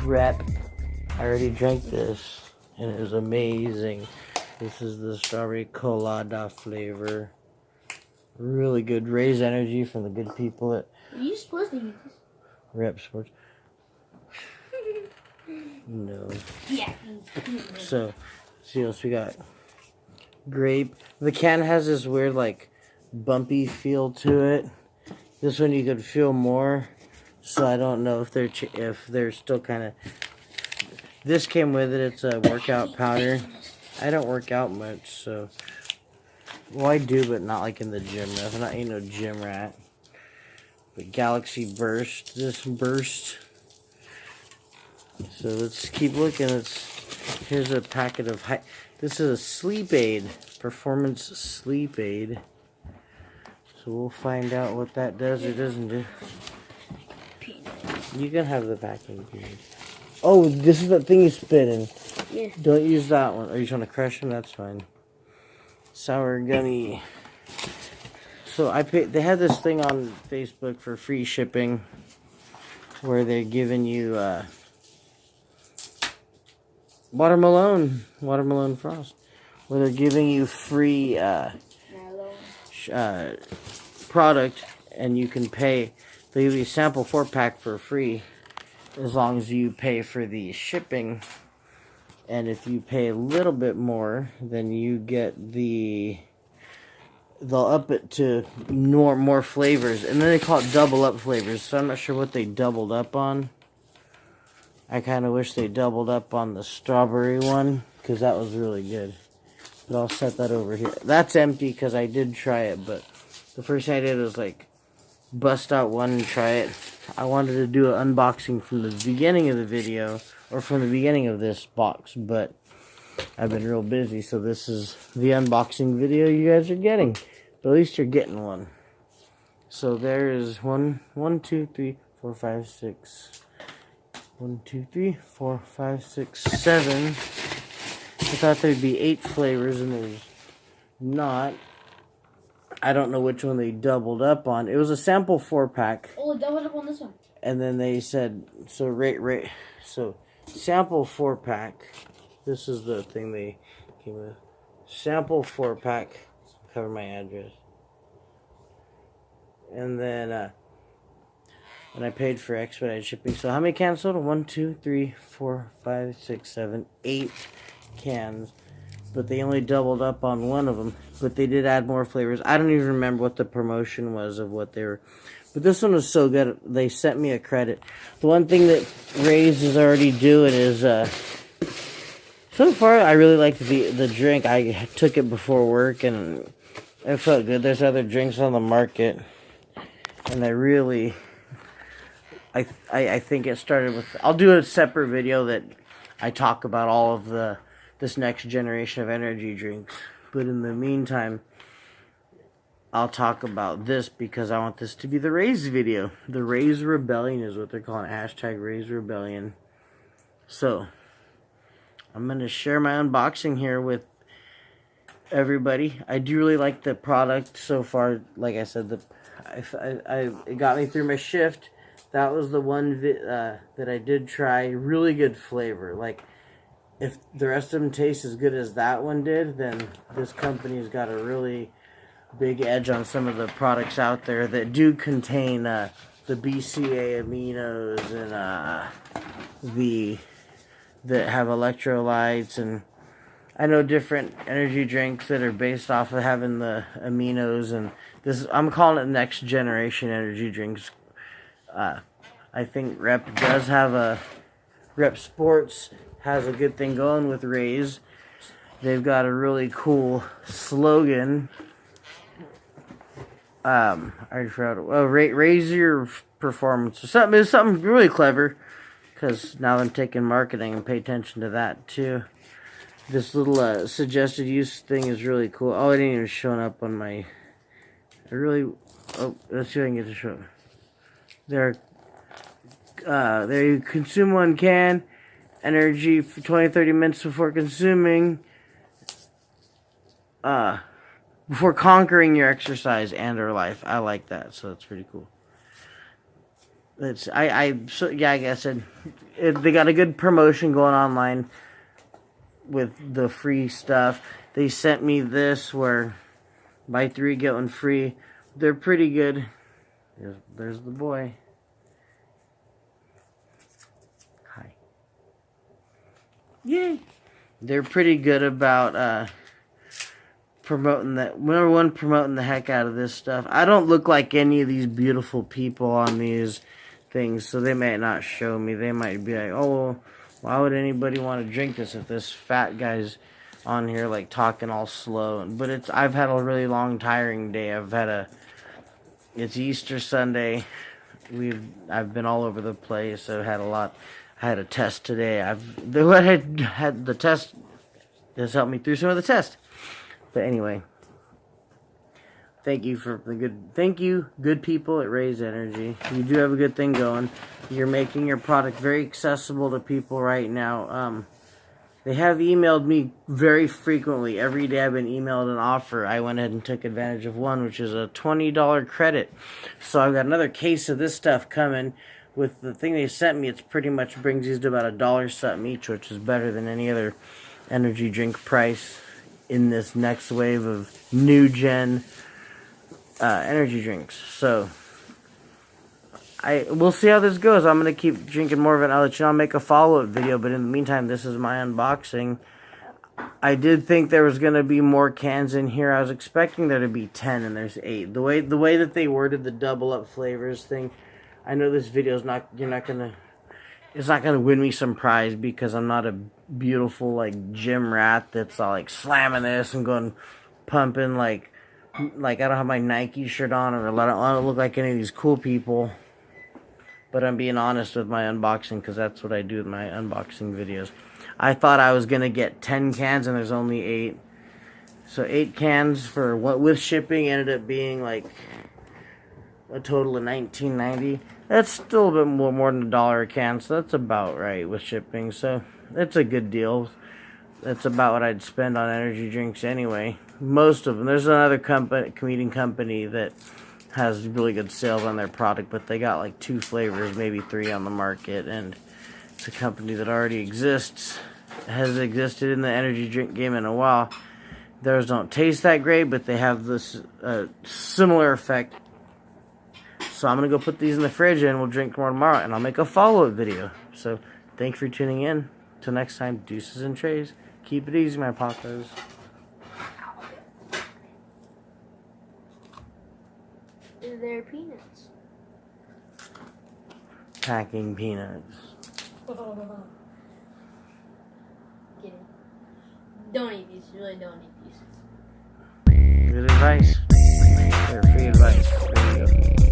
Rep. I already drank this, and it was amazing. This is the strawberry colada flavor. Really good. Raze energy from the good people at... Are you supposed to use this? Rep Sports. No. Yeah. So, see what else we got? Grape. The can has this weird, like, bumpy feel to it. This one you could feel more. So I don't know if they're still kind of... This came with it. It's a workout powder. I don't work out much, so... Well, I do, but not like in the gym. I'm not no gym rat. But Galaxy Burst. This burst. So let's keep looking. Here's a packet of... This is a sleep aid. Performance sleep aid. So we'll find out what that does or doesn't do. You can have the packing. Oh, this is the thing you spit in. Yeah. Don't use that one. Are you trying to crush them? That's fine. Sour gummy. So they had this thing on Facebook for free shipping where they're giving you watermelon frost, where they're giving you free product, and you can pay. They give you a sample 4-pack for free as long as you pay for the shipping. And if you pay a little bit more, then you get they'll up it to more flavors. And then they call it double up flavors. So I'm not sure what they doubled up on. I kind of wish they doubled up on the strawberry one, because that was really good. But I'll set that over here. That's empty because I did try it, but the first thing I did was like bust out one and try it. I wanted to do an unboxing from the beginning of the video, or from the beginning of this box, but I've been real busy, so this is the unboxing video you guys are getting. But at least you're getting one. So there is 1, 2, 3, 4, 5, 6. 1, 2, 3, 4, 5, 6, 7. I thought there'd be 8 flavors, and there's not. I don't know which one they doubled up on. It was a sample 4-pack. Oh, they doubled up on this one. And then they said, so sample 4-pack. This is the thing they came with. Sample 4-pack. Cover my address. And then, and I paid for expedited shipping. So how many cans total? 1, 2, 3, 4, 5, 6, 7, 8 cans. But they only doubled up on one of them. But they did add more flavors. I don't even remember what the promotion was of what they were. But this one was so good. They sent me a credit. The one thing that Raze is already doing is, so far I really liked the drink. I took it before work and it felt good. There's other drinks on the market. And I think it started with... I'll do a separate video that I talk about all of this next generation of energy drinks. But in the meantime, I'll talk about this because I want this to be the Raze video. The Raze Rebellion is what they're calling it. Hashtag Raze Rebellion. So, I'm going to share my unboxing here with everybody. I do really like the product so far. Like I said, it got me through my shift. That was the one that I did try. Really good flavor. Like, if the rest of them taste as good as that one did, then this company's got a really big edge on some of the products out there that do contain the BCA aminos and that have electrolytes. And I know different energy drinks that are based off of having the aminos, and I'm calling it next generation energy drinks. I think Rep does have Rep Sports has a good thing going with Raze. They've got a really cool slogan. I already forgot. Oh, raise your performance. It's something really clever. Because now I'm taking marketing and pay attention to that too. This little suggested use thing is really cool. Oh, it ain't even showing up on my... Oh, let's see if I can get to show up. There you consume 1 can. Energy for 20-30 minutes before consuming. Before conquering your exercise and or life. I like that, so that's pretty cool. it's so yeah, like I said, they got a good promotion going online with the free stuff. They sent me this where buy 3 get 1 free. They're pretty good. There's the boy. Hi. Yay! They're pretty good about promoting that. Number one, promoting the heck out of this stuff. I don't look like any of these beautiful people on these things, so they might not show me. They might be like, oh, well, why would anybody want to drink this if this fat guy's on here like talking all slow? But I've had a really long, tiring day. It's Easter Sunday. I've been all over the place. I've had a lot. I had a test today. The test has helped me through some of the test. But anyway, thank you, good people at Raze Energy. You do have a good thing going. You're making your product very accessible to people right now. They have emailed me very frequently. Every day I've been emailed an offer. I went ahead and took advantage of one, which is a $20 credit. So I've got another case of this stuff coming. With the thing they sent me, it pretty much brings these to about $1 something each, which is better than any other energy drink price in this next wave of new gen energy drinks. So we'll see how this goes. I'm gonna keep drinking more of it. I'll let you know. I'll make a follow-up video, but in the meantime, this is my unboxing. I did think there was gonna be more cans in here. I was expecting there to be 10, and there's 8. The way that they worded the double up flavors thing, I know this video is it's not gonna win me some prize because I'm not a beautiful like gym rat that's all like slamming this and going pumping like I don't have my Nike shirt on, or I don't look like any of these cool people. But I'm being honest with my unboxing because that's what I do with my unboxing videos. I thought I was gonna get 10 cans and there's only 8. So 8 cans for what with shipping ended up being like a total of $19.90. That's still a bit more than $1 a can, so that's about right with shipping. So it's a good deal. That's about what I'd spend on energy drinks anyway. Most of them. There's another competing company that has really good sales on their product, but they got like 2 flavors, maybe 3 on the market, and it's a company that already exists, has existed in the energy drink game in a while. Theirs don't taste that great, but they have this similar effect. So I'm going to go put these in the fridge and we'll drink more tomorrow, and I'll make a follow-up video. So thank you for tuning in. Till next time, deuces and trays. Keep it easy, my pacos. They're peanuts. Packing peanuts. Kidding. Don't eat these. Really don't eat these. Good advice. Free advice. There you go.